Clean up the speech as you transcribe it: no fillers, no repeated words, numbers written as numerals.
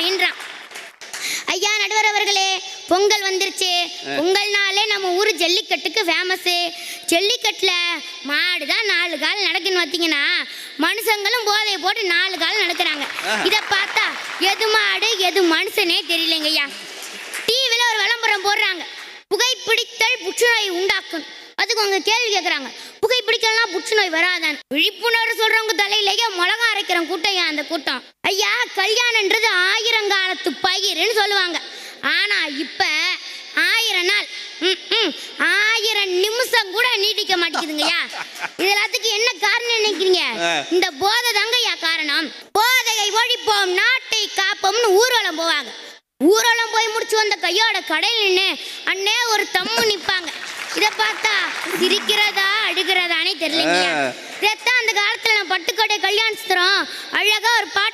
அப்படின்றான். ஐயா நடுவர் அவர்களே, பொங்கல் வந்துருச்சு. பொங்கல்னாலே நம்ம ஊர் ஜல்லிக்கட்டுக்கு ஃபேமஸு. ஜல்லிக்கட்டில் மாடு தான் 4 கால் நடக்குன்னு பார்த்தீங்கன்னா, மனுஷங்களும் போதையை போட்டு 4 கால் நடக்கிறாங்க. இதை பார்த்தா எது மாடு எது மனுஷனே தெரியலைங்க ஐயா. டிவியில் ஒரு விளம்பரம் போடுறாங்க, புகைப்பிடித்தல் புற்றுநோய் உண்டாக்கும். அதுக்கு அவங்க கேள்வி கேட்குறாங்க, புகைப்பிடிக்கலாம் புற்றுநோய் வராதான். விழிப்புணர்வு சொல்றவங்க தலையிலேயே மிளகா அரைக்கிற கூட்டம் அந்த கூட்டம். ஐயா, கல்யாணன்றது 1000 காலத்து பயிர்னு சொல்லுவாங்க. ஆனா இப்ப 1000 நாள் 1000 நிமிஷம் கூட நீட்டிக்க மாட்டேங்குதுங்கய்யா. இது எல்லாத்துக்கும் என்ன காரணம் நினைக்கிறீங்க? இந்த போதை தாங்கய்யா காரணம். போதையை ஒழிப்போம் நாட்டை காப்போம்னு ஊர்வலம் போவாங்க. ஊர்வலம் போய் முடிச்சு வந்த கையோட கடையில் நின்று அண்ணே ஒரு தம்மு நிற்பாங்க. இதை பார்த்தா சிரிக்கிறதா அழுகிறதானே தெரியலைங்க. இதைத்தான் அந்த காலத்துல நான் பட்டுக்கோட்டை கல்யாண சித்திரம் அழகா ஒரு பாட்டு